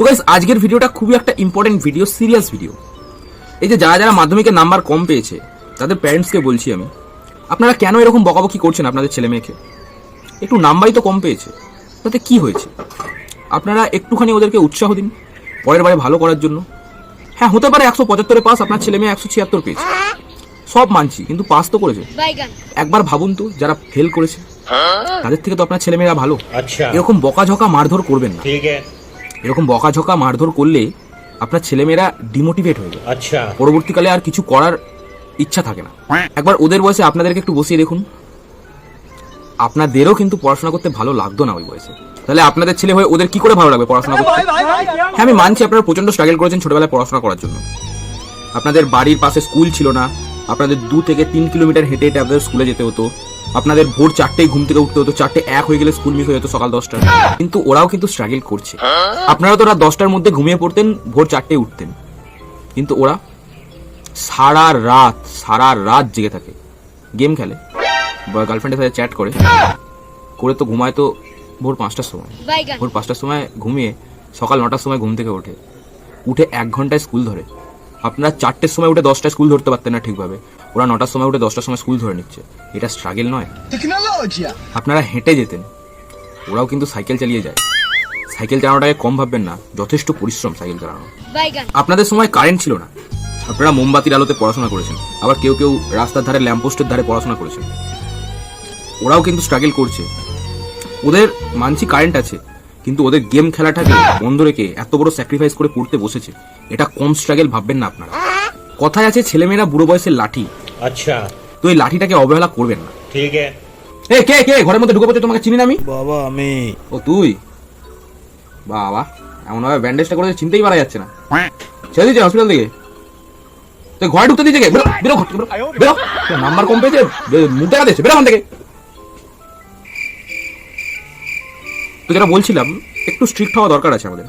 তো গাইস আজকের ভিডিওটা খুবই একটা ইম্পর্টেন্ট ভিডিও, সিরিয়াস ভিডিও। এই যে যারা যারা মাধ্যমিকের নাম্বার কম পেয়েছে তাদের প্যারেন্টসকে বলছি আমি, আপনারা কেন এরকম বকাবকি করছেন আপনাদের ছেলে মেয়েকে? একটু নাম্বারই তো কম পেয়েছে, তাতে কি হয়েছে? আপনারা একটুখানি ওদেরকে উৎসাহ দিন পরের বারে ভালো করার জন্য। হ্যাঁ, হতে পারে 175 পাস, আপনার ছেলে মেয়ে 176 পেয়েছে, সব মানছি, কিন্তু পাস তো করেছে। একবার ভাবুন তো, যারা ফেল করেছে তাদের থেকে তো আপনার ছেলেমেয়েরা ভালো। এরকম বকাঝকা মারধর করবেন না। এরকম বকাঝকা মারধর করলে আপনার ছেলেমেয়েরা ডিমোটিভেট হয়ে যায়, পরবর্তীকালে আর কিছু করার ইচ্ছা থাকে না। একবার ওদের বয়সে আপনাদেরকে একটু বসিয়ে দেখুন, আপনাদেরও কিন্তু পড়াশোনা করতে ভালো লাগতো না ওই বয়সে। তাহলে আপনাদের ছেলে হয়ে ওদের কি করে ভালো লাগবে পড়াশোনা করতে? হ্যাঁ, আমি মানছি আপনারা প্রচন্ড স্ট্রাগল করেছেন ছোটবেলায় পড়াশোনা করার জন্য। আপনাদের বাড়ির পাশে স্কুল ছিল না, আপনাদের 2 থেকে 3 কিলোমিটার হেঁটে হেঁটে আপনাদের স্কুলে যেতে হতো। আপনাদের ভোর 4টেই ঘুম থেকে উঠতে হতো, 4:01 হয়ে গেলে স্কুল মিস হয়ে যেত সকাল 10টায়। কিন্তু ওরাও কিন্তু স্ট্রাগল করছে। আপনারা তো রাত 10টার মধ্যে ঘুমিয়ে পড়তেন, ভোর 4টেই উঠতেন, কিন্তু ওরা সারা রাত জেগে থাকে, গেম খেলে, গার্লফ্রেন্ডের সাথে চ্যাট করে তো ঘুমায় তো ভোর 5টার সময়। ভোর 5টার সময় ঘুমিয়ে সকাল 9টার সময় ঘুম থেকে উঠে 1 ঘন্টায় স্কুল ধরে। আপনারা 4টের সময় উঠে 10টায় স্কুল ধরতে পারতেন না ঠিকভাবে, ওরা 9টার সময় উঠে 10টার সময় স্কুল ধরে নিচ্ছে। এটা স্ট্রাগল নয়? আপনারা হেঁটে যেতেন, ওরাও কিন্তু সাইকেল চালিয়ে যায়। সাইকেল চালানোটাকে কম ভাববেন না, যথেষ্ট পরিশ্রম সাইকেল চালানো। আপনাদের সময় কারেন্ট ছিল না, আপনারা মোমবাতির আলোতে পড়াশোনা করেছেন, আবার কেউ কেউ রাস্তার ধারে ল্যাম্পপোস্টের ধারে পড়াশোনা করেছেন। ওরাও কিন্তু স্ট্রাগল করছে। ওদের মানছি কারেন্ট আছে, কিন্তু ওদের গেম খেলাটাকে বন্ধ রেখে এত বড় স্যাক্রিফাইস করে পড়তে বসেছে, এটা কম স্ট্রাগল ভাববেন না আপনারা। কথায় আছে ছেলেমেয়েরা বুড়ো বয়সের লাঠি। আচ্ছা, তো এই লাঠিটাকে অবহেলা করবেন না। ঠিক আছে। কে কে ঘরের মধ্যে ঢুকে পড়ছে? তোমাকে চিনি না আমি। বাবা আমি। ও তুই? বাবা, এমন ভাবে ব্যান্ডেজটা করে চিনতেই পারা যাচ্ছে না। ছেড়ে দিয়েছে হসপিটাল থেকে, তুই ঘরে ঢুকতে দিয়েছে? বেরো বেরো, নাম্বার কম পেয়েছে, মুখ দেখা দিয়েছে, বেরো ওখান থেকে। তো যেটা বলছিলাম, একটু স্ট্রিক্ট হওয়া দরকার আছে আমাদের।